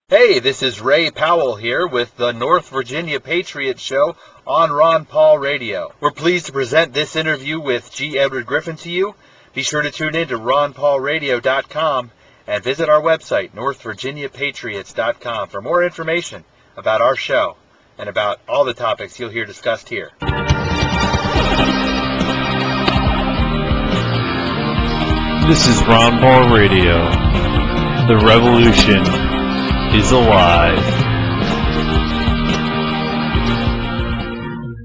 Hey, this is Ray Powell here with the North Virginia Patriots show on Ron Paul Radio. We're pleased to present this interview with G. Edward Griffin to you. Be sure to tune in to ronpaulradio.com and visit our website, northvirginiapatriots.com, for more information about our show and about all the topics you'll hear discussed here. This is Ron Paul Radio. The revolution is alive.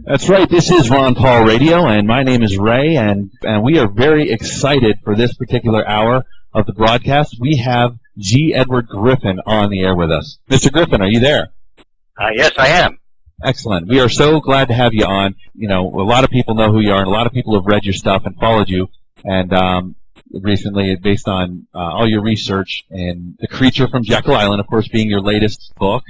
That's right, this is Ron Paul Radio, and my name is Ray, and we are very excited for this particular hour of the broadcast. We have G. Edward Griffin on the air with us. Mr. Griffin, are you there? Yes, I am. Excellent. We are so glad to have you on. You know, a lot of people know who you are, and a lot of people have read your stuff and followed you, and recently, based on all your research and The Creature from Jekyll Island, of course, being your latest book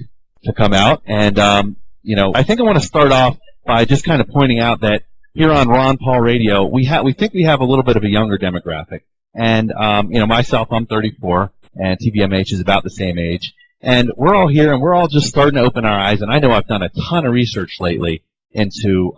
to come out. And, you know, I think I want to start off by just kind of pointing out that here on Ron Paul Radio, we think we have a little bit of a younger demographic. And, you know, myself, I'm 34, and TVMH is about the same age. And we're all here, and we're all just starting to open our eyes. And I know I've done a ton of research lately into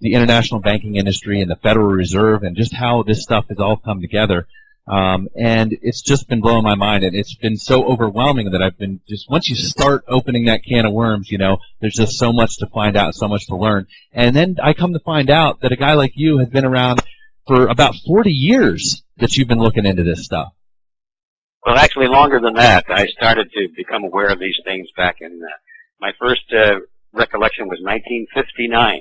the international banking industry and the Federal Reserve and just how this stuff has all come together. And it's just been blowing my mind, and it's been so overwhelming that I've been just, once you start opening that can of worms, you know, there's just so much to find out, so much to learn. And then I come to find out that a guy like you has been around for about 40 years that you've been looking into this stuff. Well, actually longer than that. I started to become aware of these things back in my first recollection was 1959.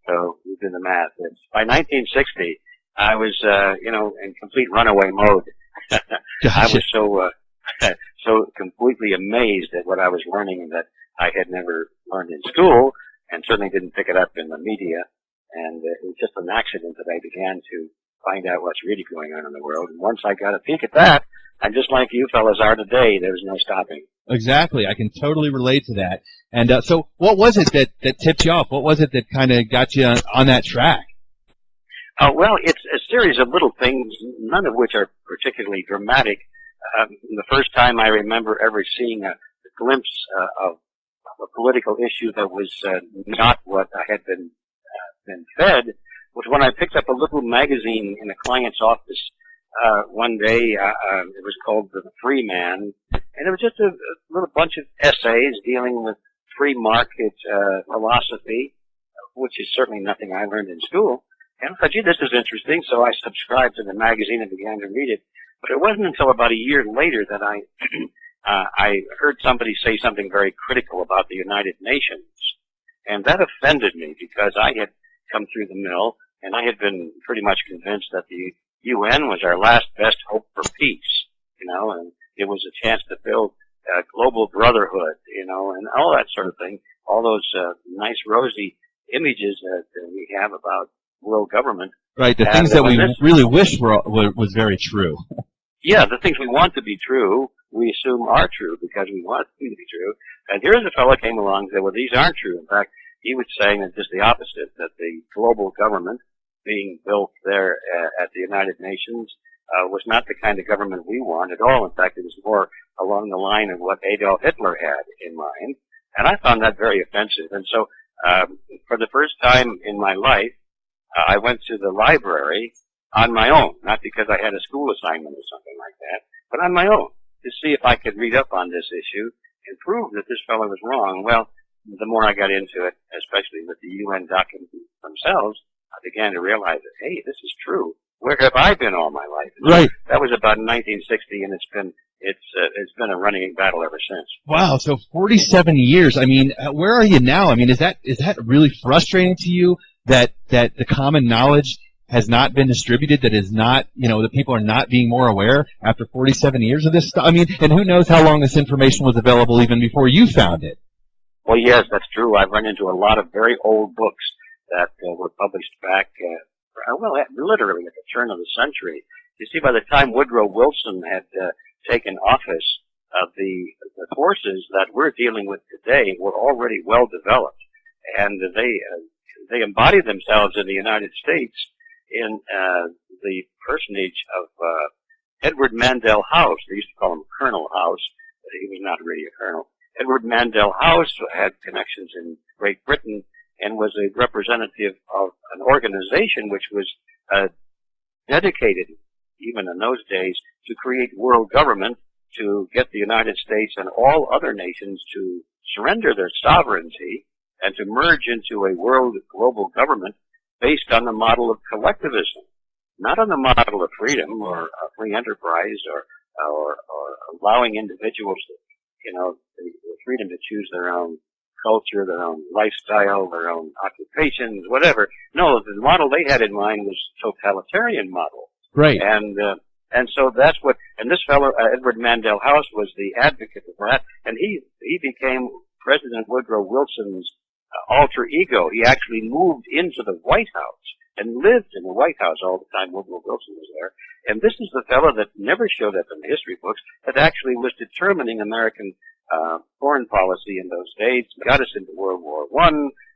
So you do the math. By 1960, I was, you know, in complete runaway mode. I was so completely amazed at what I was learning that I had never learned in school, and certainly didn't pick it up in the media. And it was just an accident that I began to find out what's really going on in the world. And once I got a peek at that, and just like you fellas are today, there was no stopping. Exactly. I can totally relate to that. And so what was it that tipped you off? What was it that kind of got you on that track? Well, it's a series of little things, none of which are particularly dramatic. The first time I remember ever seeing a glimpse of a political issue that was not what I had been fed was when I picked up a little magazine in a client's office. One day, it was called The Free Man, and it was just a little bunch of essays dealing with free market philosophy, which is certainly nothing I learned in school. And I thought, gee, this is interesting, so I subscribed to the magazine and began to read it. But it wasn't until about a year later that I heard somebody say something very critical about the United Nations, and that offended me because I had come through the mill, and I had been pretty much convinced that the UN was our last best hope for peace, you know, and it was a chance to build global brotherhood, you know, and all that sort of thing. All those nice rosy images that we have about world government. Right, the things that we really wish was very true. Yeah, the things we want to be true, we assume are true because we want them to be true. And here's a fellow came along and said, well, these aren't true. In fact, he was saying that just the opposite, that the global government being built there at the United Nations was not the kind of government we want at all. In fact, it was more along the line of what Adolf Hitler had in mind. And I found that very offensive. And so for the first time in my life, I went to the library on my own, not because I had a school assignment or something like that, but on my own to see if I could read up on this issue and prove that this fellow was wrong. Well, the more I got into it, especially with the UN documents themselves, I began to realize that, hey, this is true. Where have I been all my life? And right. That was about 1960, and it's been a running battle ever since. Wow. So 47 years. I mean, where are you now? I mean, is that really frustrating to you that the common knowledge has not been distributed? That is not, you know, that people are not being more aware after 47 years of this stuff? I mean, and who knows how long this information was available even before you found it? Well, yes, that's true. I've run into a lot of very old books that were published back, literally at the turn of the century. You see, by the time Woodrow Wilson had taken office, the forces that we're dealing with today were already well developed, and they embodied themselves in the United States in the personage of Edward Mandell House. They used to call him Colonel House. he was not really a colonel. Edward Mandell House had connections in Great Britain and was a representative of an organization which was dedicated, even in those days, to create world government, to get the United States and all other nations to surrender their sovereignty and to merge into a world global government based on the model of collectivism, not on the model of freedom or free enterprise or allowing individuals, the freedom to choose their own culture, their own lifestyle, their own occupations, whatever. No, the model they had in mind was totalitarian model. Right. And so that's what, and this fellow, Edward Mandell House, was the advocate of that, and he became President Woodrow Wilson's alter ego. He actually moved into the White House and lived in the White House all the time Woodrow Wilson was there. And this is the fellow that never showed up in the history books, that actually was determining American foreign policy in those days, got us into World War I,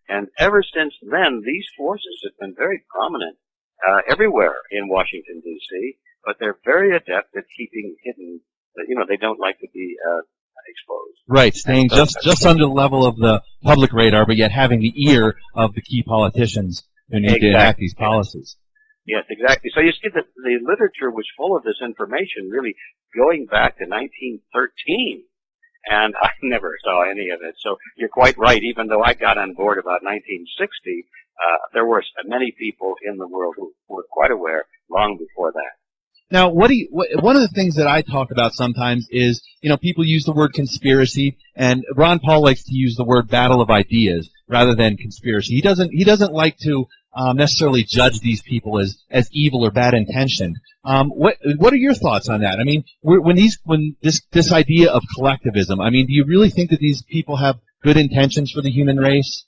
and ever since then, these forces have been very prominent everywhere in Washington, D.C., but they're very adept at keeping hidden. They don't like to be exposed. Right, staying just under the level of the public radar, but yet having the ear of the key politicians who need to enact these policies. Yes, exactly. So you see that the literature was full of this information, really going back to 1913, and I never saw any of it. So you're quite right. Even though I got on board about 1960, there were many people in the world who were quite aware long before that. Now, one of the things that I talk about sometimes is, people use the word conspiracy, and Ron Paul likes to use the word battle of ideas rather than conspiracy. He doesn't like to necessarily judge these people as evil or bad intentioned. What are your thoughts on that? I mean, when this idea of collectivism, I mean, do you really think that these people have good intentions for the human race?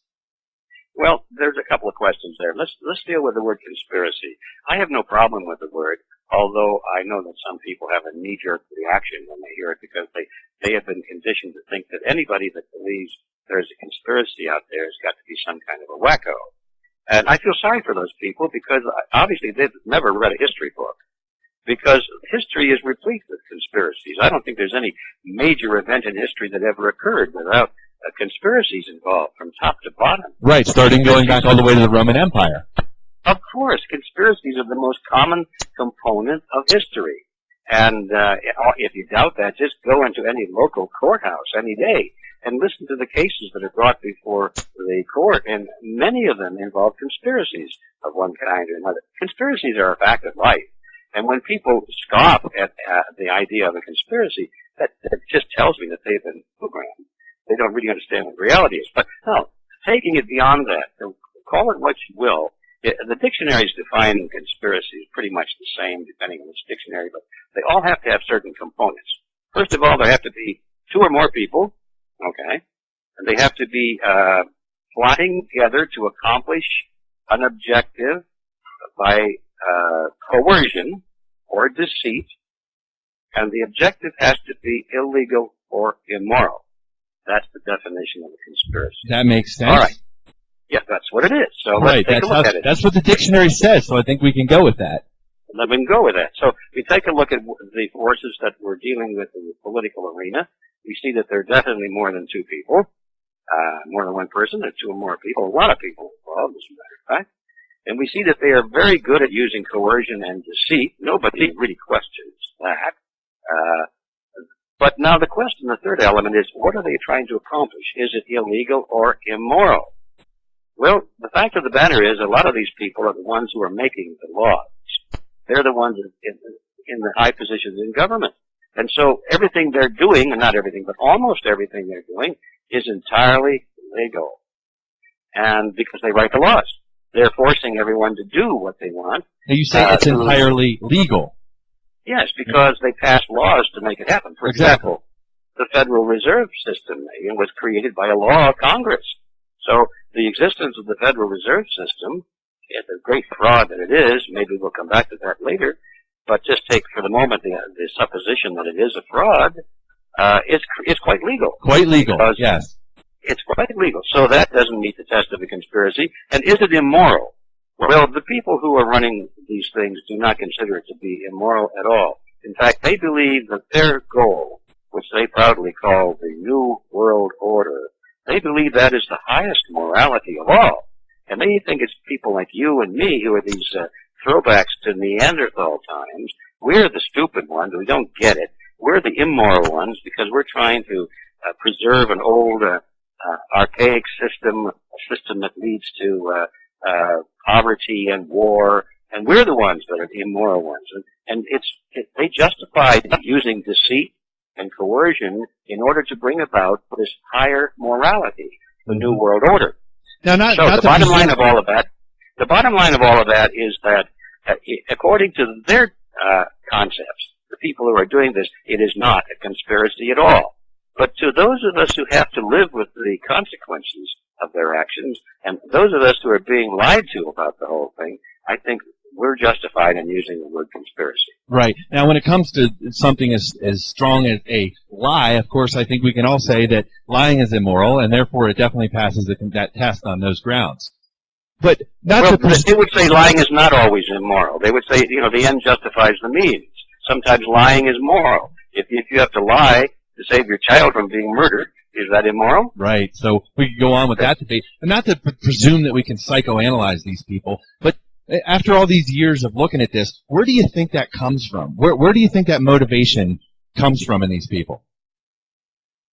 Well, there's a couple of questions there. Let's deal with the word conspiracy. I have no problem with the word, although I know that some people have a knee-jerk reaction when they hear it because they have been conditioned to think that anybody that believes there's a conspiracy out there has got to be some kind of a wacko. And I feel sorry for those people because obviously they've never read a history book, because history is replete with conspiracies. I don't think there's any major event in history that ever occurred without conspiracies involved from top to bottom. Right, going back all the way to the Roman Empire. Of course, conspiracies are the most common component of history. And if you doubt that, just go into any local courthouse any day and listen to the cases that are brought before the court, and many of them involve conspiracies of one kind or another. Conspiracies are a fact of life. And when people scoff at the idea of a conspiracy, that just tells me that they've been programmed. They don't really understand what reality is. But no, taking it beyond that, call it what you will, the dictionaries defining conspiracy is pretty much the same depending on which dictionary, but they all have to have certain components. First of all, there have to be two or more people, okay, and they have to be plotting together to accomplish an objective by coercion or deceit, and the objective has to be illegal or immoral. That's the definition of a conspiracy. That makes sense. All right. Yes, that's what it is. So let's take a look at it. That's what the dictionary says, so I think we can go with that. Let me go with that. So we take a look at the forces that we're dealing with in the political arena. We see that there are definitely more than two people, more than one person. There are two or more people, a lot of people involved, as a matter of fact. And we see that they are very good at using coercion and deceit. Nobody really questions that. But now the question, the third element is, what are they trying to accomplish? Is it illegal or immoral? Well, the fact of the matter is, a lot of these people are the ones who are making the laws. They're the ones in the high positions in government. And so everything they're doing, and not everything, but almost everything they're doing, is entirely legal. And because they write the laws, they're forcing everyone to do what they want. Now you say it's entirely legal. Yes, because they pass laws to make it happen. For example, the Federal Reserve System was created by a law of Congress. So the existence of the Federal Reserve System, the great fraud that it is, maybe we'll come back to that later, but just take for the moment the supposition that it is a fraud, it's quite legal. Quite legal, yes. It's quite legal. So that doesn't meet the test of a conspiracy. And is it immoral? Well, the people who are running these things do not consider it to be immoral at all. In fact, they believe that their goal which they proudly call the New World Order. They believe that is the highest morality of all. And they think it's people like you and me who are these throwbacks to Neanderthal times. We're the stupid ones. We don't get it. We're the immoral ones because we're trying to preserve an old archaic system, a system that leads to poverty and war. And we're the ones that are the immoral ones. And they justify using deceit and coercion in order to bring about this higher morality, the New World Order. Now, the bottom line of all of that is that, according to their concepts, the people who are doing this, it is not a conspiracy at all. But to those of us who have to live with the consequences of their actions, and those of us who are being lied to about the whole thing, I think we're justified in using the word conspiracy. Right. Now, when it comes to something as strong as a lie, of course, I think we can all say that lying is immoral, and therefore it definitely passes that test on those grounds. But they would say lying is not always immoral. They would say, the end justifies the means. Sometimes lying is moral. If you have to lie to save your child from being murdered, is that immoral? Right. So we could go on with that debate. And not to presume that we can psychoanalyze these people, but after all these years of looking at this, where do you think that comes from? Where do you think that motivation comes from in these people?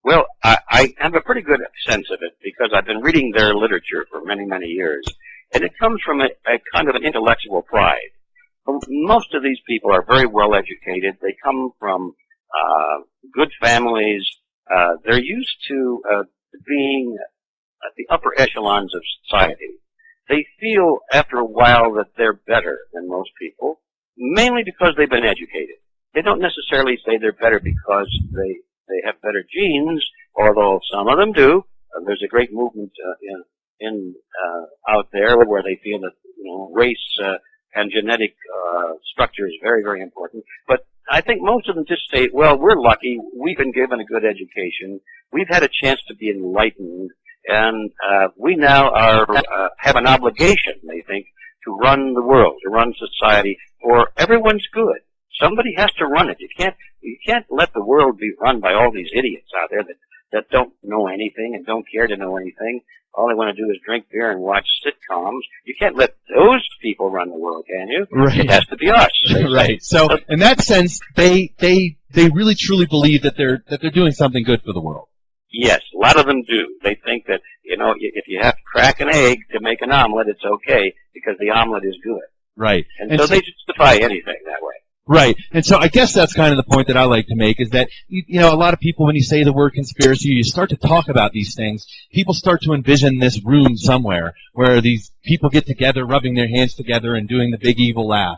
Well, I have a pretty good sense of it because I've been reading their literature for many, many years. And it comes from a kind of an intellectual pride. Most of these people are very well educated. They come from good families. They're used to being at the upper echelons of society. They feel after a while that they're better than most people, mainly because they've been educated. They don't necessarily say they're better because they have better genes, although some of them do. There's a great movement out there where they feel that race and genetic structure is very, very important. But I think most of them just say, well, we're lucky. We've been given a good education. We've had a chance to be enlightened. And we now have an obligation, they think, to run the world, to run society for everyone's good. Somebody has to run it. You can't let the world be run by all these idiots out there that don't know anything and don't care to know anything. All they want to do is drink beer and watch sitcoms. You can't let those people run the world, can you? Right. It has to be us. Right. So in that sense, they really truly believe that they're doing something good for the world. Yes, a lot of them do. They think that, if you have to crack an egg to make an omelet, it's okay because the omelet is good. Right. And so they justify anything that way. Right. And so I guess that's kind of the point that I like to make is that, a lot of people, when you say the word conspiracy, you start to talk about these things, people start to envision this room somewhere where these people get together, rubbing their hands together and doing the big evil laugh,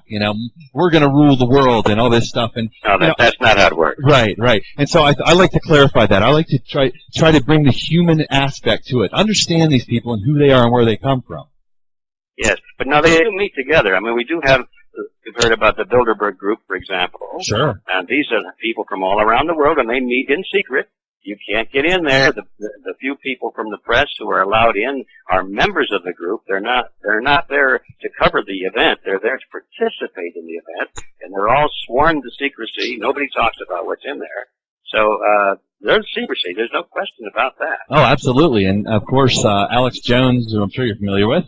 we're going to rule the world and all this stuff. And no, that's not how it works. Right, right. And so I like to clarify that. I like to try to bring the human aspect to it, understand these people and who they are and where they come from. Yes, but now they do meet together. I mean, we do have, you've heard about the Bilderberg Group, for example. Sure. And these are people from all around the world, and they meet in secret. You can't get in there. The few people from the press who are allowed in are members of the group. They're not there to cover the event. They're there to participate in the event, and they're all sworn to secrecy. Nobody talks about what's in there. So there's secrecy. There's no question about that. Oh, absolutely. And of course, Alex Jones, who I'm sure you're familiar with,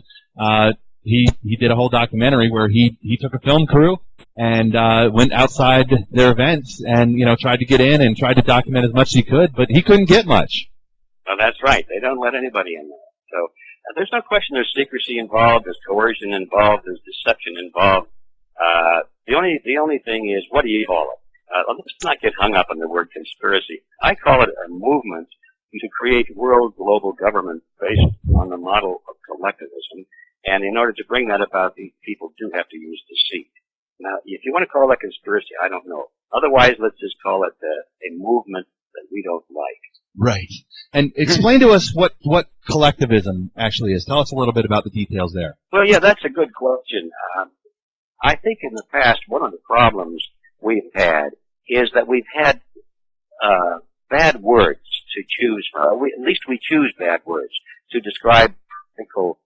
he did a whole documentary where he took a film crew and went outside their events and tried to get in and tried to document as much as he could, but he couldn't get much. Well, that's right. They don't let anybody in there. So there's no question there's secrecy involved, there's coercion involved, there's deception involved. The only thing is, what do you call it? Let's not get hung up on the word conspiracy. I call it a movement to create world global government based on the model of collectivism. And in order to bring that about, these people do have to use deceit. Now, if you want to call that conspiracy, I don't know. Otherwise, let's just call it a movement that we don't like. Right. And explain to us what collectivism actually is. Tell us a little bit about the details there. Well, yeah, that's a good question. I think in the past, one of the problems we've had is that we've had bad words to choose from. At least we choose bad words to describe political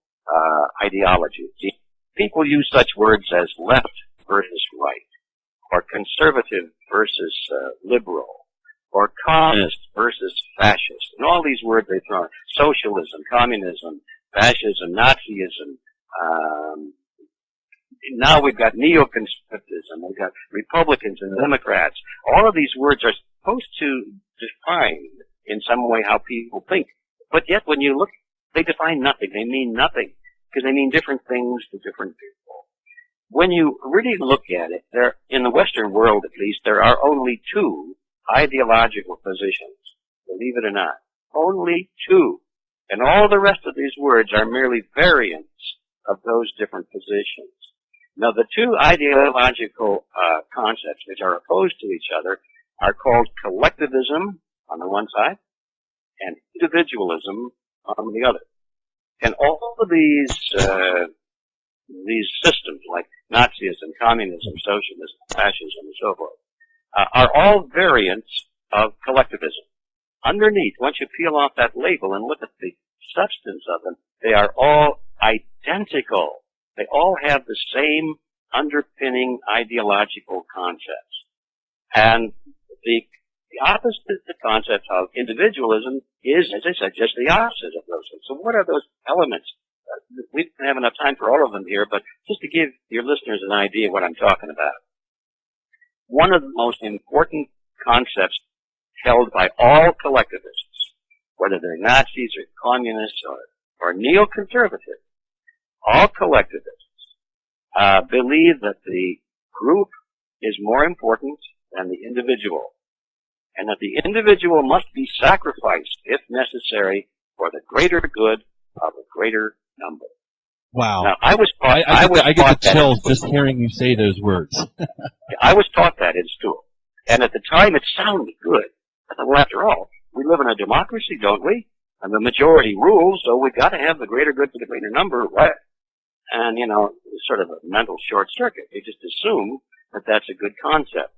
ideologies. People use such words as left versus right, or conservative versus liberal, or communist versus fascist, and all these words they throw in. Socialism, communism, fascism, Nazism. Now we've got neo-conservatism, we've got Republicans and Democrats. All of these words are supposed to define in some way how people think. But yet when you look, they define nothing. They mean nothing because they mean different things to different people. When you really look at it, in the Western world at least, there are only two ideological positions, believe it or not. Only two. And all the rest of these words are merely variants of those different positions. Now, the two ideological concepts which are opposed to each other are called collectivism on the one side and individualism on the other. And all of these systems like Nazism, communism, socialism, fascism, and so forth are all variants of collectivism. Underneath, once you peel off that label and look at the substance of them, they are all identical. They all have the same underpinning ideological concepts. And the opposite the concept of individualism is, as I said, just the opposite of those things. So what are those elements? We don't have enough time for all of them here, but just to give your listeners an idea of what I'm talking about. One of the most important concepts held by all collectivists, whether they're Nazis or communists or neoconservatives, all collectivists believe that the group is more important than the individual, and that the individual must be sacrificed, if necessary, for the greater good of a greater number. Wow. Now, I get the chills just hearing you say those words. I was taught that in school. And at the time, it sounded good. I thought, well, after all, we live in a democracy, don't we? And the majority rules, so we've got to have the greater good for the greater number. Right? And, it's sort of a mental short circuit. You just assume that that's a good concept.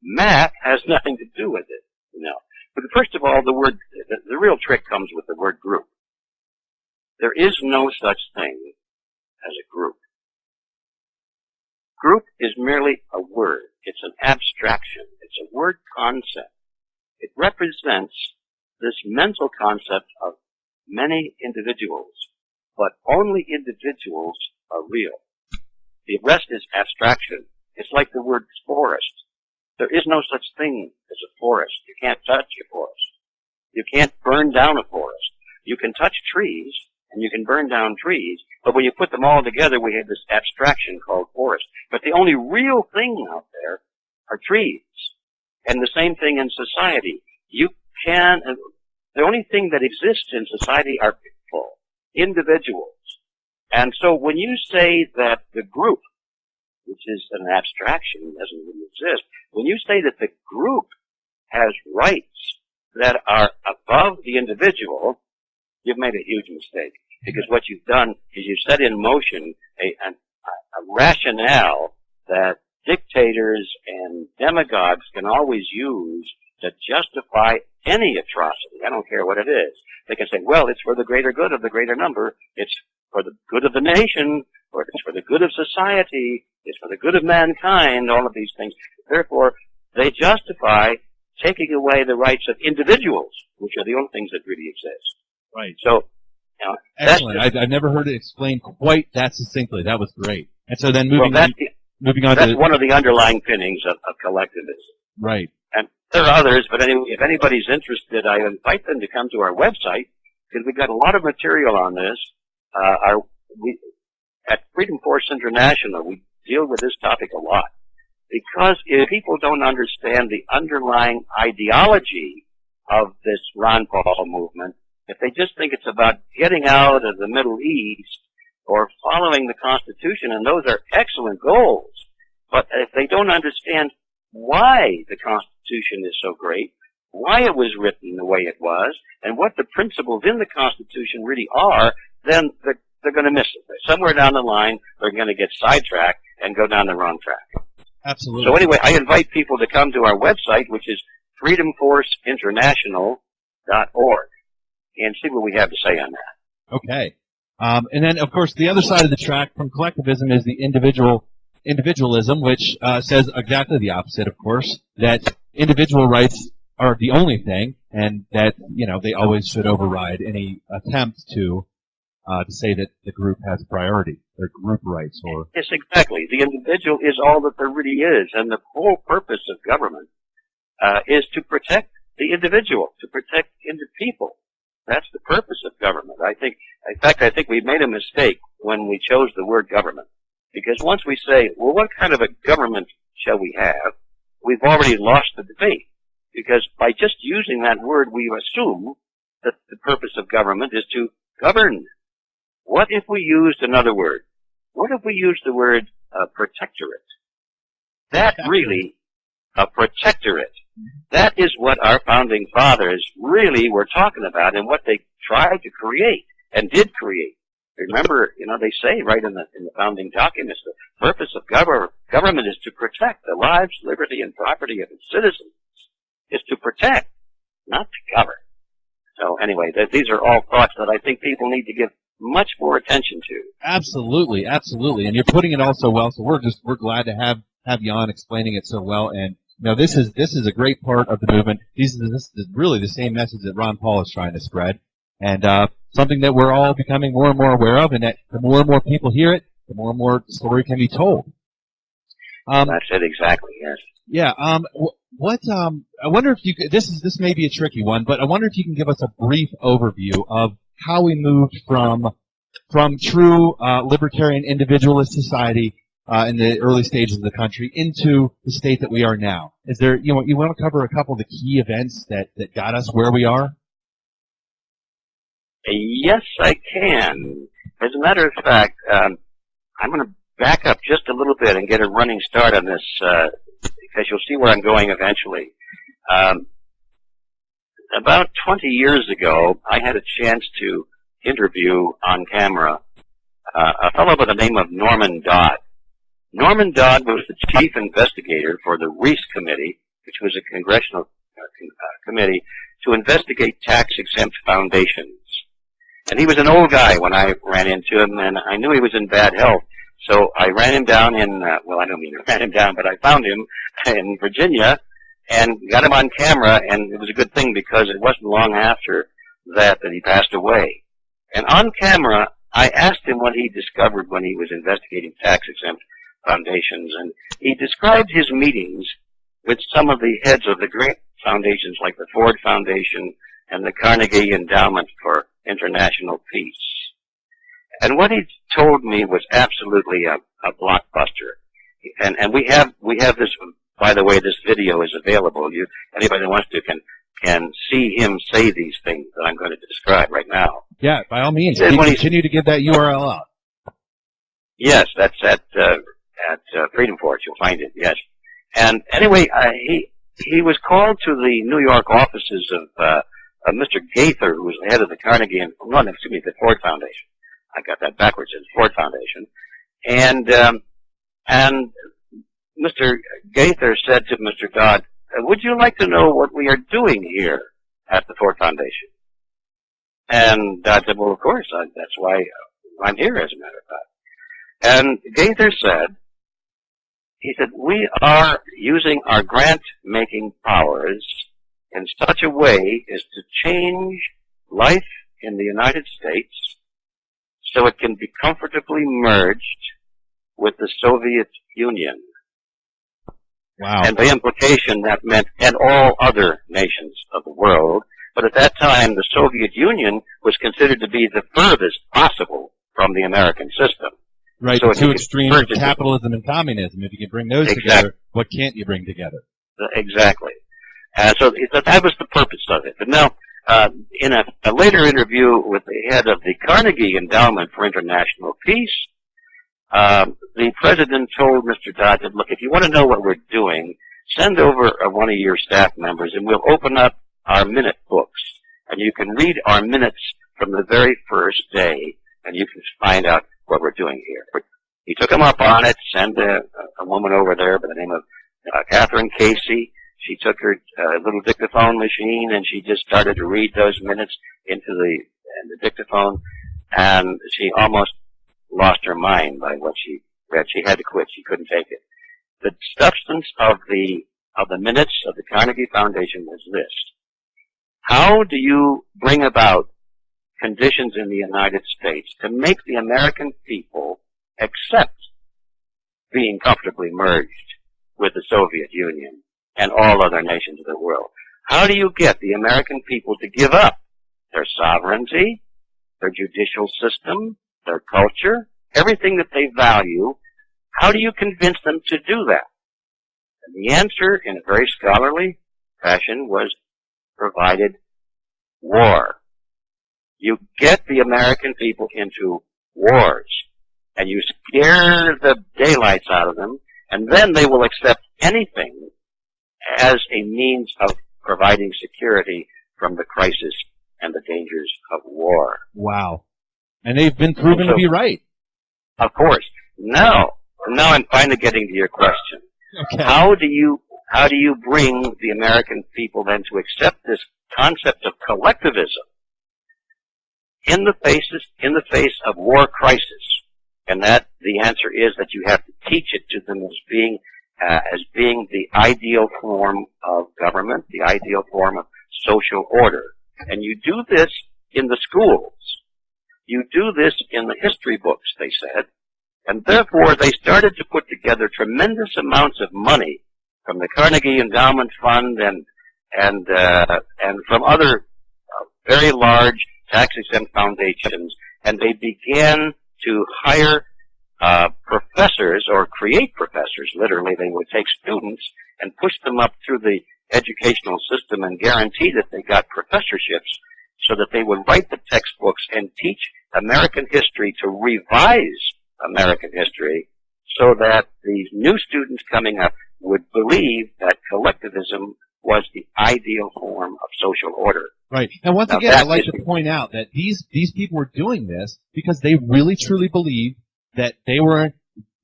Math has nothing to do with it, But first of all, the real trick comes with the word group. There is no such thing as a group. Group is merely a word. It's an abstraction. It's a word concept. It represents this mental concept of many individuals, but only individuals are real. The rest is abstraction. It's like the word forest. There is no such thing as a forest. You can't touch a forest. You can't burn down a forest. You can touch trees, and you can burn down trees, but when you put them all together, we have this abstraction called forest. But the only real thing out there are trees. And the same thing in society. The only thing that exists in society are people, individuals. And so when you say that the group, which is an abstraction, doesn't really exist, when you say that the group has rights that are above the individual, you've made a huge mistake. Because what you've done is you've set in motion a rationale that dictators and demagogues can always use to justify any atrocity. I don't care what it is. They can say, well, it's for the greater good of the greater number. It's for the good of the nation, or it's for the good of society. It's for the good of mankind, all of these things. Therefore, they justify taking away the rights of individuals, which are the only things that really exist. Right. So, excellent. I've never heard it explained quite that succinctly. That was great. And so then moving on that's one of the underlying pinnings of collectivism. Right. And there are others, but anyway, if anybody's interested, I invite them to come to our website, because we've got a lot of material on this. At Freedom Force International, we deal with this topic a lot. Because if people don't understand the underlying ideology of this Ron Paul movement, if they just think it's about getting out of the Middle East or following the Constitution, and those are excellent goals, but if they don't understand why the Constitution is so great, why it was written the way it was, and what the principles in the Constitution really are, then they're going to miss it. Somewhere down the line, they're going to get sidetracked and go down the wrong track. Absolutely. So anyway, I invite people to come to our website, which is freedomforceinternational.org, and see what we have to say on that. Okay. And then, of course, the other side of the track from collectivism is the individualism, which says exactly the opposite, of course, that individual rights are the only thing, and that, they always should override any attempt to say that the group has priority, or group rights, or... Yes, exactly. The individual is all that there really is, and the whole purpose of government is to protect the individual, to protect people. That's the purpose of government. I think we made a mistake when we chose the word government, because once we say, well, what kind of a government shall we have, we've already lost the debate, because by just using that word, we assume that the purpose of government is to govern. What if we used another word? What if we used the word protectorate? That really, a protectorate, that is what our founding fathers really were talking about and what they tried to create and did create. Remember, they say right in the founding documents, the purpose of government is to protect the lives, liberty, and property of its citizens. It's to protect, not to govern. So anyway, these are all thoughts that I think people need to give much more attention to. Absolutely, absolutely. And you're putting it all so well, so we're glad to have you on explaining it so well. And this is a great part of the movement. This is really the same message that Ron Paul is trying to spread, and something that we're all becoming more and more aware of. And that the more and more people hear it, the more and more story can be told. That's it exactly. Yes. Yeah. I wonder if you could. This may be a tricky one, but I wonder if you can give us a brief overview of how we moved from true libertarian individualist society in the early stages of the country into the state that we are now. Is there, you want to cover a couple of the key events that got us where we are? Yes, I can. As a matter of fact, I'm going to back up just a little bit and get a running start on this, because you'll see where I'm going eventually. About 20 years ago, I had a chance to interview on camera a fellow by the name of Norman Dodd. Norman Dodd was the chief investigator for the Reese Committee, which was a congressional committee to investigate tax-exempt foundations. And he was an old guy when I ran into him, and I knew he was in bad health. So I ran him down in, I don't mean to ran him down, but I found him in Virginia and got him on camera, and it was a good thing because it wasn't long after that he passed away. And on camera, I asked him what he discovered when he was investigating tax-exempt foundations, and he described his meetings with some of the heads of the great foundations like the Ford Foundation and the Carnegie Endowment for International Peace. And what he told me was absolutely a blockbuster. And we have this, by the way, this video is available. Anybody that wants to can see him say these things that I'm going to describe right now. Yeah, by all means. Continue to give that URL out. Yes, that's at Freedom Force. You'll find it. Yes. And anyway, he was called to the New York offices of Mr. Gaither, who was the head of the Carnegie the Ford Foundation. I got that backwards. It's Ford Foundation. And Mr. Gaither said to Mr. Dodd, would you like to know what we are doing here at the Ford Foundation? And Dodd said, well, of course. That's why I'm here, as a matter of fact. And Gaither said, we are using our grant-making powers in such a way as to change life in the United States so it can be comfortably merged with the Soviet Union. Wow. And by implication, that meant, and all other nations of the world. But at that time, the Soviet Union was considered to be the furthest possible from the American system. Right, so the two extremes of capitalism and communism. If you can bring those together, what can't you bring together? Exactly. So that was the purpose of it. But now, in a later interview with the head of the Carnegie Endowment for International Peace, the president told Mr. Dodd, look, if you want to know what we're doing, send over one of your staff members, and we'll open up our minute books, and you can read our minutes from the very first day, and you can find out what we're doing here. He took him up on it, sent a woman over there by the name of Catherine Casey. She took her little dictaphone machine, and she just started to read those minutes into the dictaphone, and she almost lost her mind by what she read. She had to quit. She couldn't take it. The substance of the of the minutes of the Carnegie Foundation was this: how do you bring about conditions in the United States to make the American people accept being comfortably merged with the Soviet Union and all other nations of the world? How do you get the American people to give up their sovereignty, their judicial system, their culture, everything that they value? How do you convince them to do that? And the answer, in a very scholarly fashion, was provided: war. You get the American people into wars, and you scare the daylights out of them, and then they will accept anything as a means of providing security from the crisis and the dangers of war. Wow. And they've been proven to be right. Of course. Now I'm finally getting to your question. Okay. How do you bring the American people then to accept this concept of collectivism in the face of war crisis? And that the answer is that you have to teach it to them as being the ideal form of government, the ideal form of social order. And you do this in the schools. You do this in the history books, they said. And therefore, they started to put together tremendous amounts of money from the Carnegie Endowment Fund and from other very large tax-exempt foundations, and they began to hire professors, or create professors. Literally, they would take students and push them up through the educational system and guarantee that they got professorships so that they would write the textbooks and teach American history, to revise American history, so that these new students coming up would believe that collectivism was the ideal form of social order. Right. And once again, I'd like to point out that these people were doing this because they really truly believed that they were,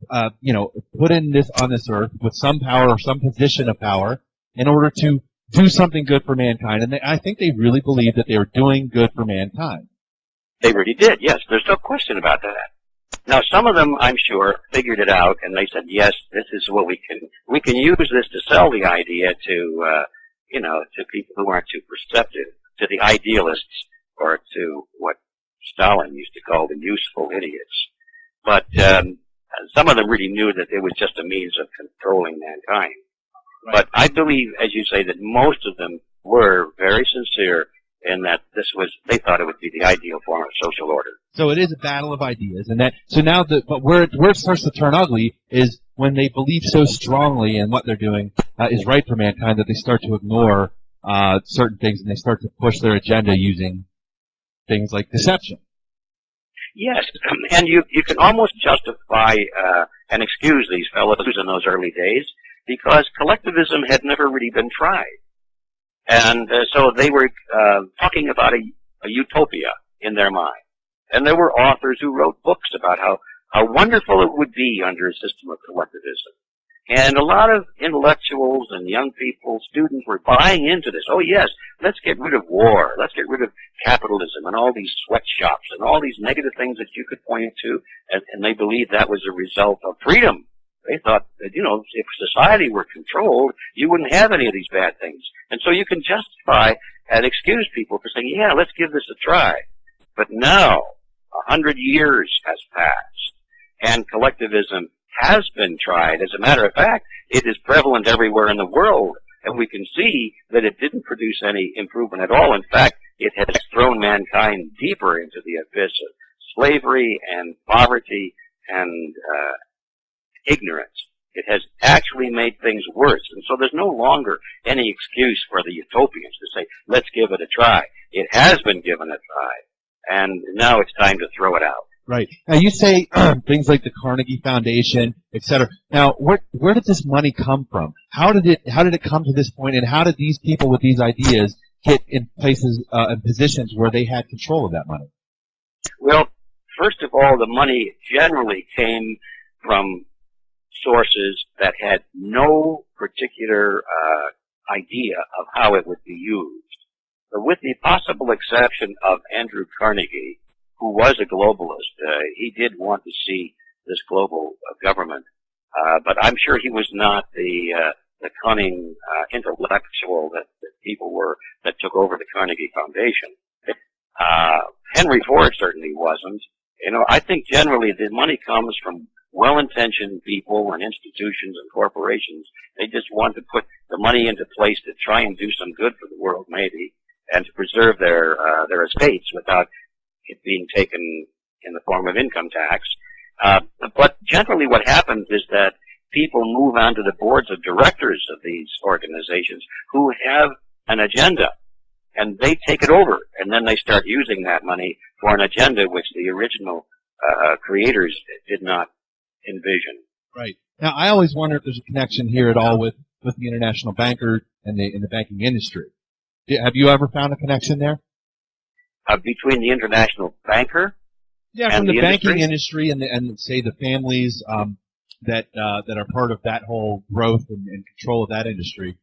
put on this earth with some power or some position of power in order to do something good for mankind. And I think they really believed that they were doing good for mankind. They really did, yes. There's no question about that. Now, some of them, I'm sure, figured it out, and they said, yes, this is what we can use this to sell the idea to people who aren't too perceptive, to the idealists, or to what Stalin used to call the useful idiots. But some of them really knew that it was just a means of controlling mankind. But I believe, as you say, that most of them were very sincere in that they thought it would be the ideal form of social order. So it is a battle of ideas, but where it starts to turn ugly is when they believe so strongly in what they're doing is right for mankind that they start to ignore certain things, and they start to push their agenda using things like deception. Yes, and you can almost justify and excuse these fellows in those early days because collectivism had never really been tried. And so they were talking about a utopia in their mind. And there were authors who wrote books about how wonderful it would be under a system of collectivism. And a lot of intellectuals and young people, students, were buying into this. Oh, yes, let's get rid of war. Let's get rid of capitalism and all these sweatshops and all these negative things that you could point to. And they believed that was a result of freedom. They thought that, if society were controlled, you wouldn't have any of these bad things. And so you can justify and excuse people for saying, yeah, let's give this a try. But now, 100 years has passed, and collectivism has been tried. As a matter of fact, it is prevalent everywhere in the world, and we can see that it didn't produce any improvement at all. In fact, it has thrown mankind deeper into the abyss of slavery and poverty and ignorance. It has actually made things worse. And so there's no longer any excuse for the utopians to say, let's give it a try. It has been given a try, and now it's time to throw it out. Right. Now you say things like the Carnegie Foundation, et cetera. Now, where did this money come from? How did it come to this point, and how did these people with these ideas get in places and positions where they had control of that money? Well, first of all, the money generally came from sources that had no particular idea of how it would be used. But with the possible exception of Andrew Carnegie, who was a globalist, he did want to see this global government, but I'm sure he was not the the cunning intellectual that people were that took over the Carnegie Foundation. Henry Ford certainly wasn't. You know, I think generally the money comes from well-intentioned people and institutions and corporations. They just want to put the money into place to try and do some good for the world, maybe, and to preserve their estates without it being taken in the form of income tax. But generally what happens is that people move onto the boards of directors of these organizations who have an agenda, and they take it over, and then they start using that money for an agenda which the original creators did not envision. Right. Now, I always wonder if there's a connection here at all with the international banker and the banking industry. Have you ever found a connection there? Between the international banker Yeah, from the banking industry and say the families that are part of that whole growth and control of that industry,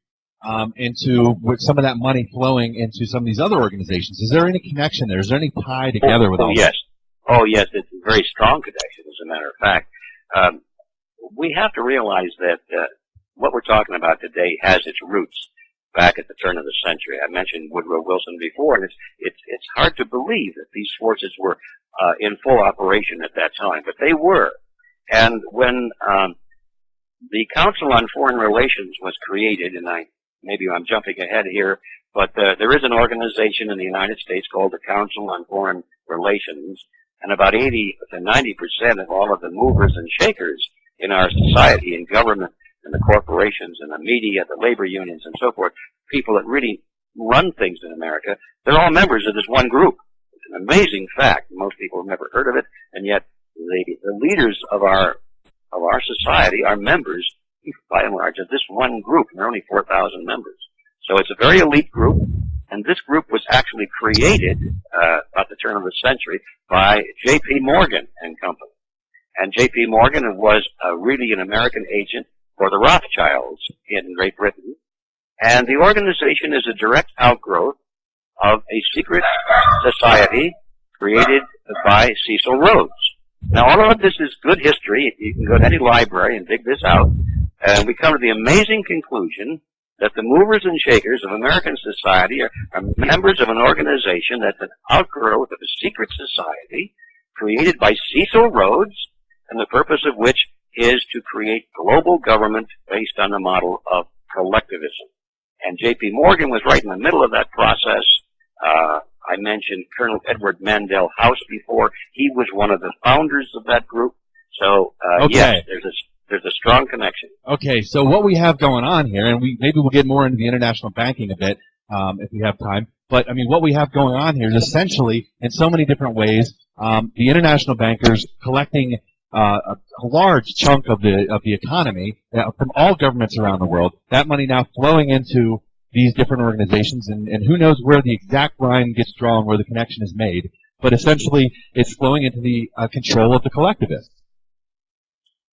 into with some of that money flowing into some of these other organizations. Is there any connection there? Is there any tie together with all yes. that? Oh, yes, it's a very strong connection, as a matter of fact. We have to realize that what we're talking about today has its roots back at the turn of the century. I mentioned Woodrow Wilson before, and it's hard to believe that these forces were in full operation at that time, but they were. And when the Council on Foreign Relations was created, and maybe I'm jumping ahead here, but there is an organization in the United States called the Council on Foreign Relations, and about 80 to 90% of all of the movers and shakers in our society and government and the corporations and the media, the labor unions and so forth, people that really run things in America, they're all members of this one group. It's an amazing fact. Most people have never heard of it, and yet the leaders of our society are members, by and large, of this one group, and there are only 4,000 members. So it's a very elite group, and this group was actually created at the turn of the century by J.P. Morgan and Company. And J.P. Morgan was really an American agent for the Rothschilds in Great Britain. And the organization is a direct outgrowth of a secret society created by Cecil Rhodes. Now, all of this is good history. You can go to any library and dig this out. And we come to the amazing conclusion that the movers and shakers of American society are members of an organization that's an outgrowth of a secret society created by Cecil Rhodes, and the purpose of which is to create global government based on the model of collectivism. And J.P. Morgan was right in the middle of that process. I mentioned Colonel Edward Mandell House before. He was one of the founders of that group. So, yes, there's a strong connection. Okay, so what we have going on here, and maybe we'll get more into the international banking a bit if we have time, but I mean, what we have going on here is essentially, in so many different ways, the international bankers collecting a large chunk of the economy from all governments around the world. That money now flowing into these different organizations, and who knows where the exact line gets drawn, where the connection is made. But essentially, it's flowing into the control of the collectivists.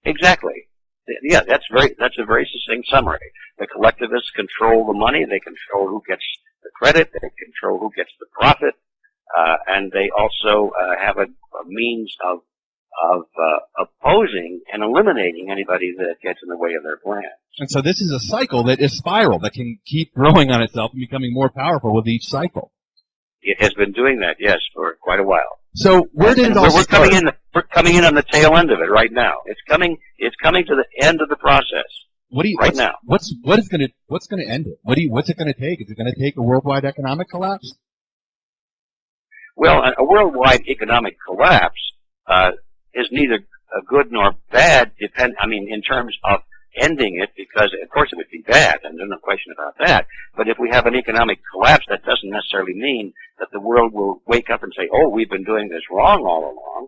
Exactly. Yeah, that's a very succinct summary. The collectivists control the money. They control who gets the credit. They control who gets the profit, and they also have a means of opposing and eliminating anybody that gets in the way of their plan. And so this is a cycle that is spiral, that can keep growing on itself and becoming more powerful with each cycle. It has been doing that, yes, for quite a while. So where did it all start? We're coming in on the tail end of it right now. It's coming to the end of the process. Now. What's going to end it? What's it going to take? Is it going to take a worldwide economic collapse? Well, a worldwide economic collapse is neither good nor bad, in terms of ending it, because of course it would be bad, and there's no question about that. But if we have an economic collapse, that doesn't necessarily mean that the world will wake up and say, oh, we've been doing this wrong all along.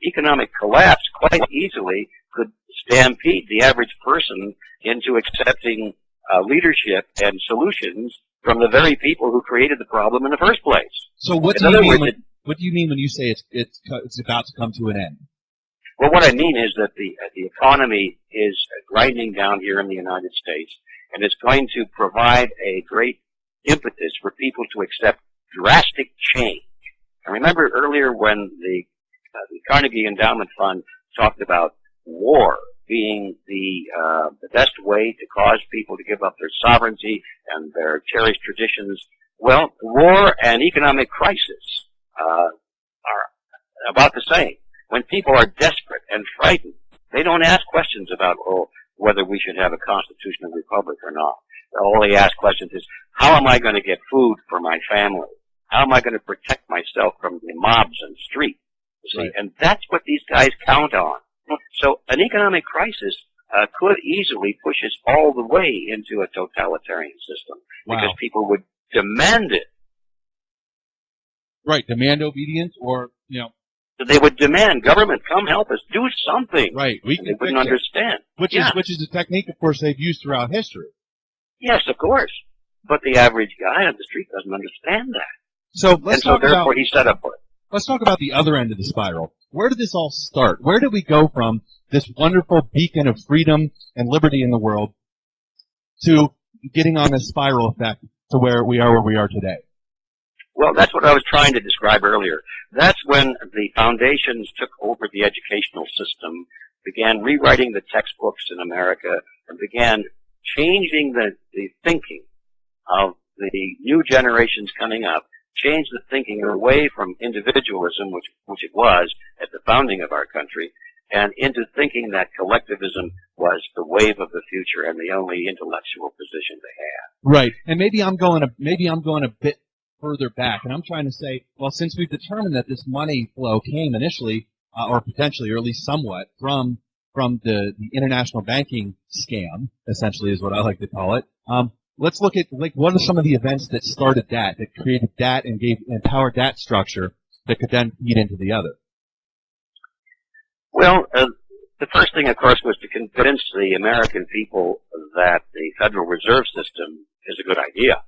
Economic collapse quite easily could stampede the average person into accepting leadership and solutions from the very people who created the problem in the first place. So what do you mean when you say it's about to come to an end? Well, what I mean is that the economy is grinding down here in the United States, and it's going to provide a great impetus for people to accept drastic change. And remember earlier when the Carnegie Endowment Fund talked about war being the best way to cause people to give up their sovereignty and their cherished traditions. Well, war and economic crisis are about the same. When people are desperate and frightened, they don't ask questions about whether we should have a constitutional republic or not. All they ask questions is, how am I going to get food for my family? How am I going to protect myself from the mobs and street? You see, Right. and that's what these guys count on. So an economic crisis could easily push us all the way into a totalitarian system because Wow. people would demand it. Right, demand obedience, or They would demand, government, come help us, do something. right, we And can they wouldn't fix it. understand. Which Yeah. is a technique, of course, they've used throughout history. Yes, of course. But the average guy on the street doesn't understand that. So And let's so talk therefore about he's set up for it. let's talk about the other end of the spiral. Where did this all start? Where did we go from this wonderful beacon of freedom and liberty in the world to getting on this spiral effect to where we are today? Well, that's what I was trying to describe earlier. That's when the foundations took over the educational system, began rewriting the textbooks in America, and began changing the thinking of the new generations coming up, changed the thinking away from individualism, which it was at the founding of our country, and into thinking that collectivism was the wave of the future and the only intellectual position they had. Right. And maybe I'm going a bit further back, and I'm trying to say, well, since we've determined that this money flow came initially, or potentially, or at least somewhat, from the international banking scam, essentially is what I like to call it. Let's look at what are some of the events that started that created that and empowered that structure that could then feed into the other. Well, the first thing, of course, was to convince the American people that the Federal Reserve System is a good idea.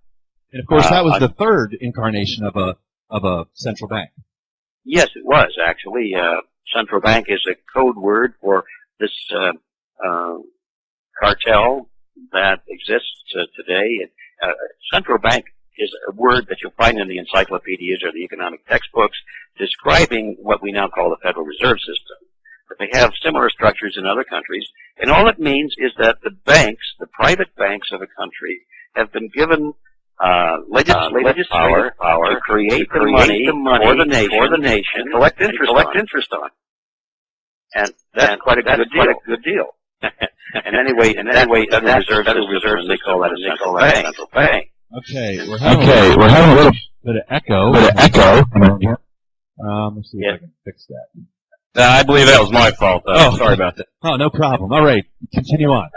And of course, that was the third incarnation of a central bank. Yes, it was actually. Central bank is a code word for this cartel that exists today. Central bank is a word that you'll find in the encyclopedias or the economic textbooks describing what we now call the Federal Reserve System. But they have similar structures in other countries, and all it means is that the banks, the private banks of a country, have been given legislative power to create the money for the nation and collect interest on. And that's quite a good deal. And anyway, that's the Federal Reserve, they call that a central bank. Okay, we're having a little bit of echo. Let's see if I can fix that. I believe that was my fault, though. Sorry about that. Oh, no problem. All right, continue on.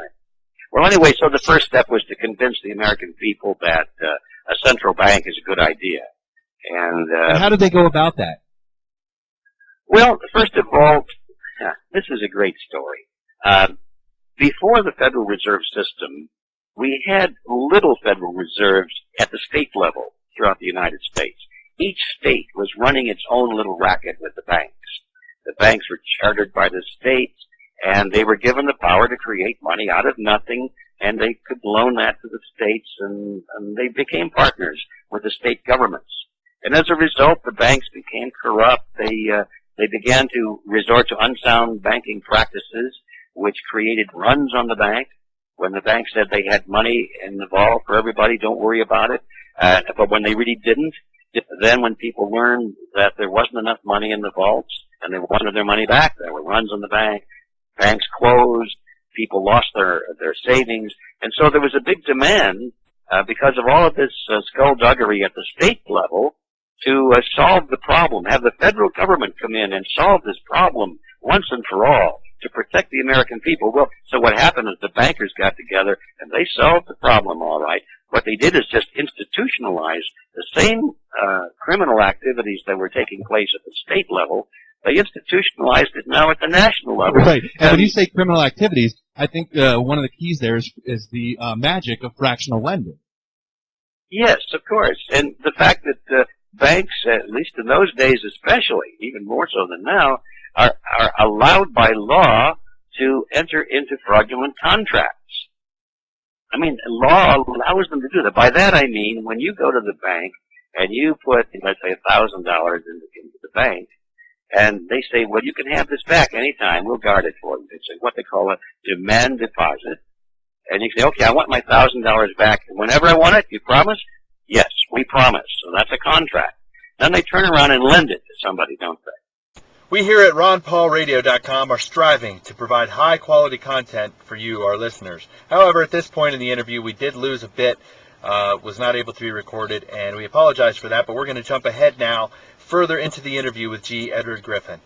Well, anyway, so the first step was to convince the American people that a central bank is a good idea. And how did they go about that? Well, first of all, this is a great story. Before the Federal Reserve System, we had little Federal Reserves at the state level throughout the United States. Each state was running its own little racket with the banks. The banks were chartered by the states, and they were given the power to create money out of nothing, and they could loan that to the states, and they became partners with the state governments. And as a result, the banks became corrupt. They began to resort to unsound banking practices, which created runs on the bank. When the bank said they had money in the vault for everybody, don't worry about it. But when they really didn't, then when people learned that there wasn't enough money in the vaults and they wanted their money back, there were runs on the bank. Banks closed. People lost their savings. And so there was a big demand because of all of this skullduggery at the state level to solve the problem, have the federal government come in and solve this problem once and for all to protect the American people. Well, so what happened is the bankers got together and they solved the problem all right. What they did is just institutionalize the same criminal activities that were taking place at the state level. They institutionalized it now at the national level. Right. And when you say criminal activities, I think one of the keys there is the magic of fractional lending. Yes, of course. And the fact that banks, at least in those days especially, even more so than now, are allowed by law to enter into fraudulent contracts. I mean, law allows them to do that. By that I mean, when you go to the bank and you put, let's say, $1,000 into the bank, And they say, well, you can have this back anytime. We'll guard it for you. It's what they call a demand deposit. And you say, okay, I want my $1,000 back whenever I want it. You promise? Yes, we promise. So that's a contract. Then they turn around and lend it to somebody, don't they? We here at RonPaulRadio.com are striving to provide high-quality content for you, our listeners. However, at this point in the interview, we did lose a bit, was not able to be recorded, and we apologize for that, but we're going to jump ahead now further into the interview with G. Edward Griffin.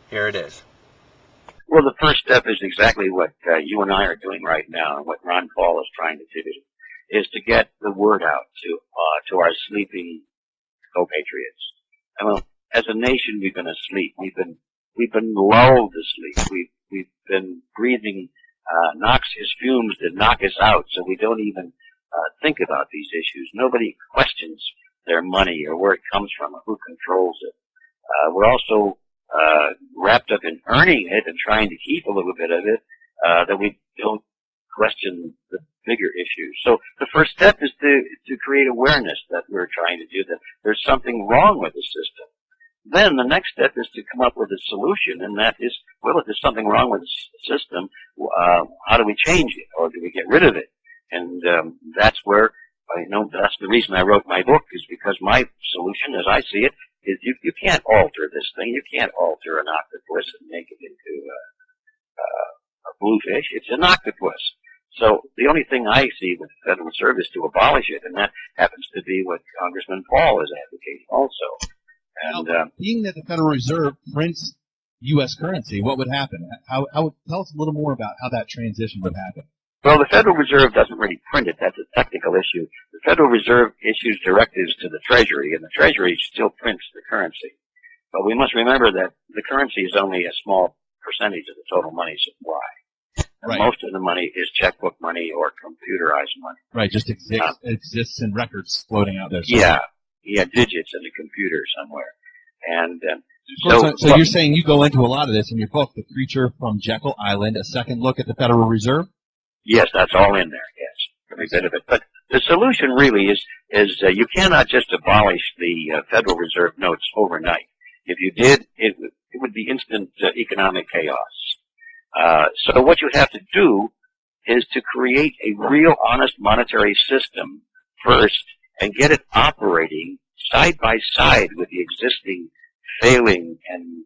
Here it is. Well, the first step is exactly what you and I are doing right now, and what Ron Paul is trying to do, is to get the word out to our sleeping co-patriots. I mean, as a nation, we've been asleep. We've been lulled to sleep. We've been breathing noxious fumes that knock us out, so we don't even think about these issues. Nobody questions their money or where it comes from or who controls it. We're also wrapped up in earning it and trying to keep a little bit of it, that we don't question the bigger issues. So the first step is to create awareness that we're trying to do, that there's something wrong with the system. Then the next step is to come up with a solution, and that is, well, if there's something wrong with the system, how do we change it, or do we get rid of it? And that's where, that's the reason I wrote my book, is because my solution, as I see it, is you can't alter this thing. You can't alter an octopus and make it into a bluefish. It's an octopus. So the only thing I see with the Federal Reserve is to abolish it, and that happens to be what Congressman Paul is advocating also. And being that the Federal Reserve prints U.S. currency, what would happen? Tell us a little more about how that transition would happen. Well, the Federal Reserve doesn't really print it. That's a technical issue. The Federal Reserve issues directives to the Treasury, and the Treasury still prints the currency. But we must remember that the currency is only a small percentage of the total money supply. Right. Most of the money is checkbook money or computerized money. Right, just exists in records floating out there. Yeah, digits in the computer somewhere. And so you're saying you go into a lot of this in your book, The Creature from Jekyll Island, A Second Look at the Federal Reserve? Yes, that's all in there, yes, every bit of it. But the solution really is you cannot just abolish the Federal Reserve notes overnight. If you did, it would be instant economic chaos. So what you have to do is to create a real honest monetary system first and get it operating side by side with the existing failing and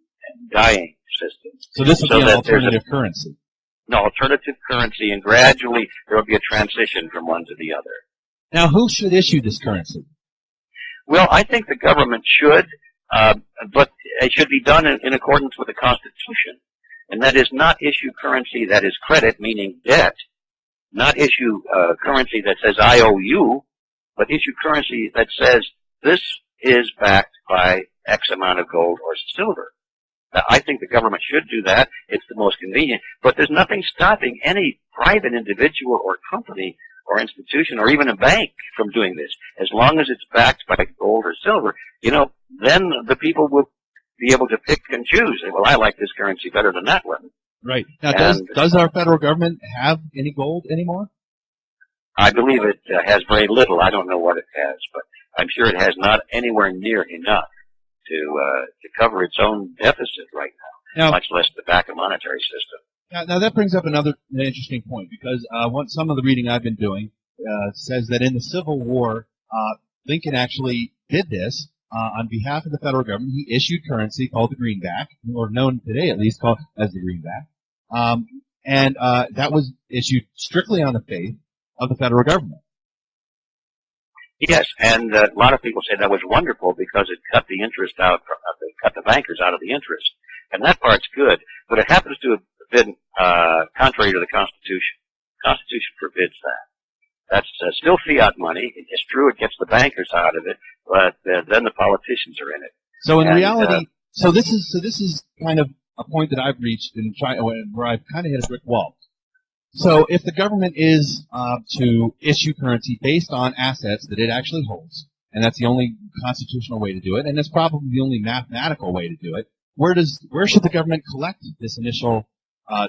dying systems. So this would be an alternative currency. No, alternative currency, and gradually there will be a transition from one to the other. Now, who should issue this currency? Well, I think the government should, but it should be done in accordance with the Constitution. And that is not issue currency that is credit, meaning debt, not issue currency that says I owe you, but issue currency that says this is backed by X amount of gold or silver. I think the government should do that. It's the most convenient. But there's nothing stopping any private individual or company or institution or even a bank from doing this. As long as it's backed by gold or silver, then the people will be able to pick and choose. Well, I like this currency better than that one. Right. Now, does our federal government have any gold anymore? I believe it has very little. I don't know what it has, but I'm sure it has not anywhere near enough to cover its own deficit right now, much less to back a monetary system. Now that brings up another interesting point, because some of the reading I've been doing says that in the Civil War, Lincoln actually did this on behalf of the federal government. He issued currency called the greenback, or known today at least called as the greenback, and that was issued strictly on the faith of the federal government. Yes, and a lot of people say that was wonderful because it cut the interest out, cut the bankers out of the interest. And that part's good, but it happens to have been contrary to the Constitution. The Constitution forbids that. That's still fiat money. It's true it gets the bankers out of it, but then the politicians are in it. So in reality, so this is kind of a point that I've reached where I've kind of hit a brick wall. So if the government is to issue currency based on assets that it actually holds, and that's the only constitutional way to do it, and it's probably the only mathematical way to do it, where should the government collect this initial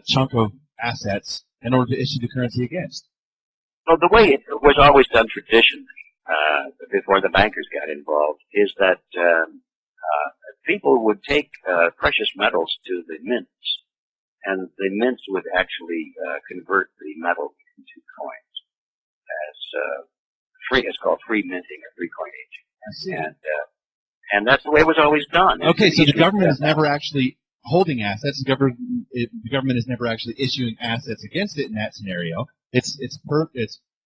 chunk of assets in order to issue the currency against? Well, the way it was always done traditionally, before the bankers got involved, is that people would take precious metals to the mints, and the mints would actually convert the metal into coins as free. It's called free minting or free coinage. I see. And that's the way it was always done. Okay, so the government is never actually holding assets. The government is never actually issuing assets against it in that scenario. It's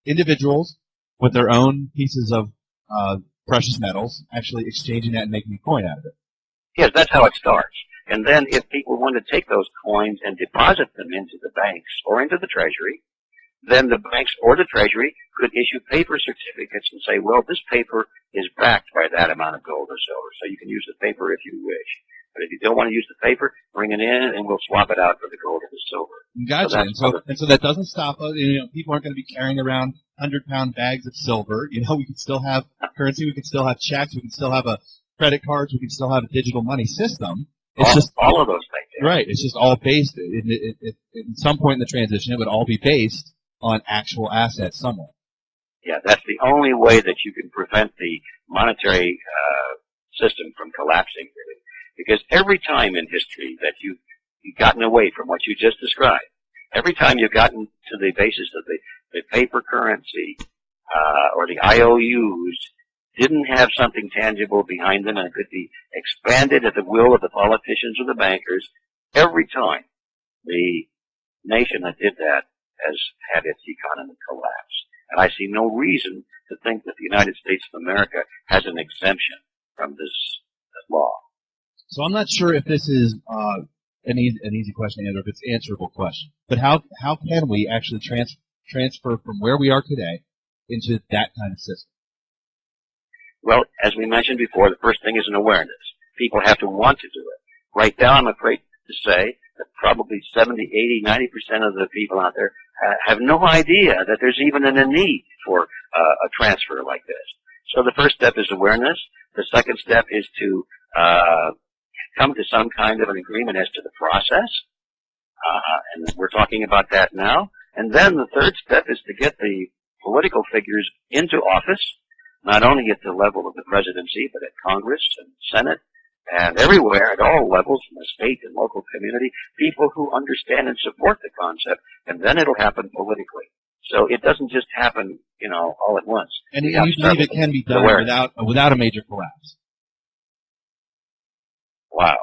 individuals with their own pieces of precious metals actually exchanging that and making a coin out of it. Yes, that's how it starts. And then if people want to take those coins and deposit them into the banks or into the Treasury, then the banks or the Treasury could issue paper certificates and say, well, this paper is backed by that amount of gold or silver, so you can use the paper if you wish. But if you don't want to use the paper, bring it in and we'll swap it out for the gold or the silver. Gotcha. So that doesn't stop us. People aren't going to be carrying around 100-pound bags of silver. We can still have currency. We can still have checks. We can still have credit cards. We can still have a digital money system. It's just all of those things. Yeah. Right. It's just all based. At some point in the transition, it would all be based on actual assets somewhere. Yeah, that's the only way that you can prevent the monetary system from collapsing, really. Because every time in history that you've gotten away from what you just described, every time you've gotten to the basis of the paper currency or the IOUs didn't have something tangible behind them and it could be expanded at the will of the politicians or the bankers, every time the nation that did that has had its economy collapse. And I see no reason to think that the United States of America has an exemption from this law. So I'm not sure if this is an easy question to answer, if it's an answerable question. But how can we actually transfer from where we are today into that kind of system? Well, as we mentioned before, the first thing is an awareness. People have to want to do it. Right now, I'm afraid to say that probably 70, 80, 90% of the people out there have no idea that there's even a need for a transfer like this. So the first step is awareness. The second step is to come to some kind of an agreement as to the process. And we're talking about that now. And then the third step is to get the political figures into office, not only at the level of the presidency, but at Congress and Senate and everywhere at all levels in the state and local community, people who understand and support the concept, and then it'll happen politically. So it doesn't just happen, all at once. And you believe it can be done without a major collapse? Wow.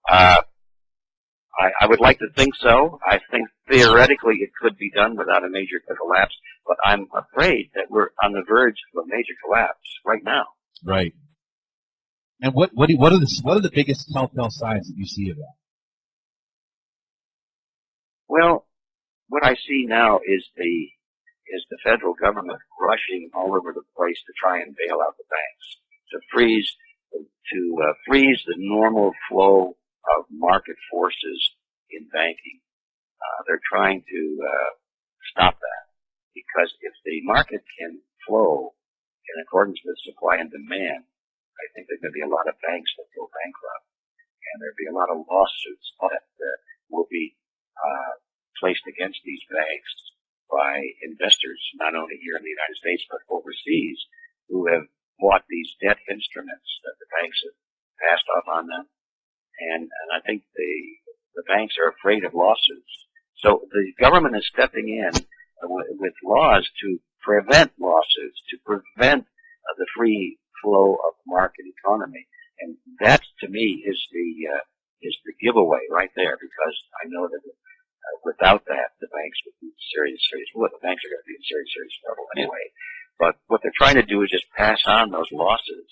I would like to think so. I think theoretically it could be done without a major collapse, but I'm afraid that we're on the verge of a major collapse right now. Right. And what are the biggest telltale signs that you see of that? Well, what I see now is the federal government rushing all over the place to try and bail out the banks, to freeze the normal flow of market forces in banking. They're trying to stop that, because if the market can flow in accordance with supply and demand, I think there's going to be a lot of banks that go bankrupt, and there'll be a lot of lawsuits that will be placed against these banks by investors, not only here in the United States but overseas, who have bought these debt instruments that the banks have passed off on them. And I think the banks are afraid of lawsuits. So the government is stepping in with laws to prevent lawsuits, to prevent the free flow of market economy. And that, to me, is the giveaway right there, because I know that without that, the banks would be in serious. Well, the banks are going to be in serious trouble anyway. But what they're trying to do is just pass on those losses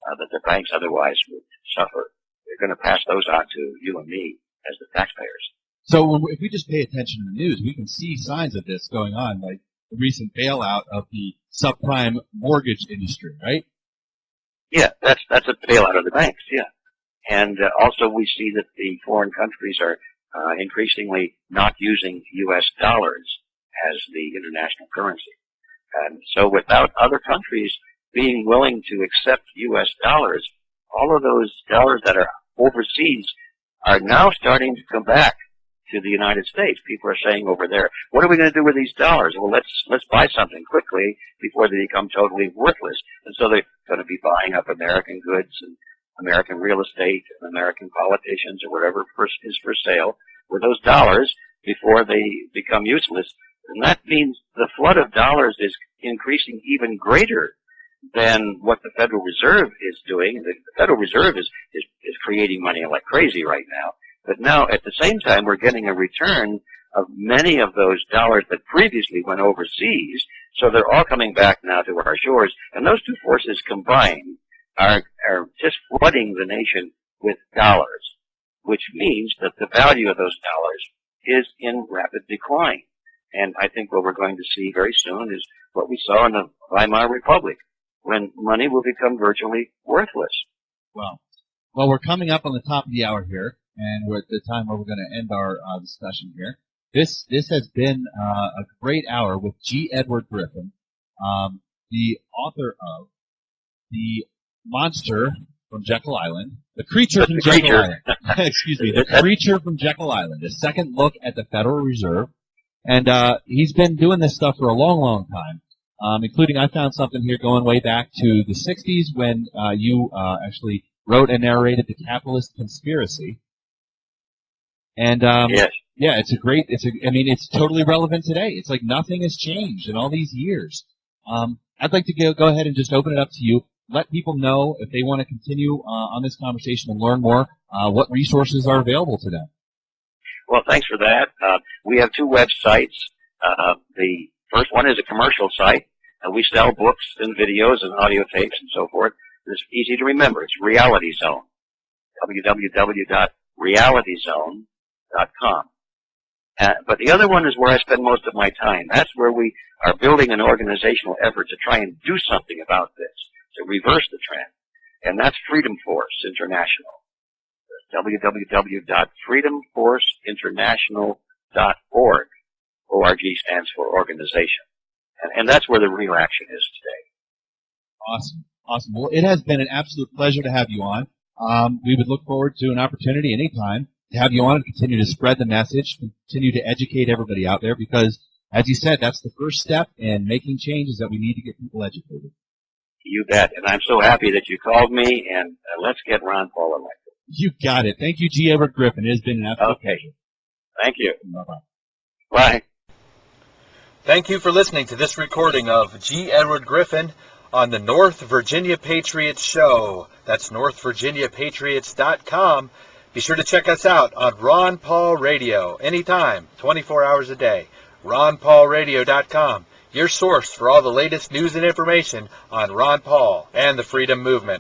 that the banks otherwise would suffer. They're going to pass those on to you and me as the taxpayers. So if we just pay attention to the news, we can see signs of this going on, like the recent bailout of the subprime mortgage industry, right? Yeah, that's a bailout of the banks, yeah. And also we see that the foreign countries are increasingly not using U.S. dollars as the international currency. And so without other countries being willing to accept U.S. dollars, all of those dollars that are overseas are now starting to come back to the United States. People are saying over there, what are we going to do with these dollars? Well, let's buy something quickly before they become totally worthless. And so they're going to be buying up American goods and American real estate and American politicians or whatever is for sale with those dollars before they become useless. And that means the flood of dollars is increasing even greater than what the Federal Reserve is doing. The Federal Reserve is creating money like crazy right now. But now, at the same time, we're getting a return of many of those dollars that previously went overseas. So they're all coming back now to our shores. And those two forces combined are just flooding the nation with dollars, which means that the value of those dollars is in rapid decline. And I think what we're going to see very soon is what we saw in the Weimar Republic, when money will become virtually worthless. Well, we're coming up on the top of the hour here, and we're at the time where we're going to end our discussion here. This has been a great hour with G. Edward Griffin, the author of The Monster from Jekyll Island, The Creature from Jekyll Island. Excuse me, The Creature from Jekyll Island, a second look at the Federal Reserve. And he's been doing this stuff for a long, long time, including I found something here going way back to the 60s when you actually wrote and narrated The Capitalist Conspiracy. And yes. Yeah, it's totally relevant today. It's like nothing has changed in all these years. I'd like to go ahead and just open it up to you. Let people know if they want to continue on this conversation and learn more, what resources are available to them. Well, thanks for that. We have two websites. The first one is a commercial site. We sell books and videos and audio tapes and so forth. It's easy to remember. It's Reality Zone. www.realityzone.com. But the other one is where I spend most of my time. That's where we are building an organizational effort to try and do something about this, to reverse the trend. And that's Freedom Force International. www.freedomforceinternational.org. ORG stands for organization. And that's where the real action is today. Awesome. Well, it has been an absolute pleasure to have you on. We would look forward to an opportunity anytime to have you on and continue to spread the message, continue to educate everybody out there, because, as you said, that's the first step in making change, is that we need to get people educated. You bet. And I'm so happy that you called me, and let's get Ron Paul elected. You got it. Thank you, G. Edward Griffin. It has been an absolute pleasure. Thank you. Bye-bye. Bye. Thank you for listening to this recording of G. Edward Griffin on the North Virginia Patriots Show. That's northvirginiapatriots.com. Be sure to check us out on Ron Paul Radio anytime, 24 hours a day. RonPaulRadio.com, your source for all the latest news and information on Ron Paul and the Freedom Movement.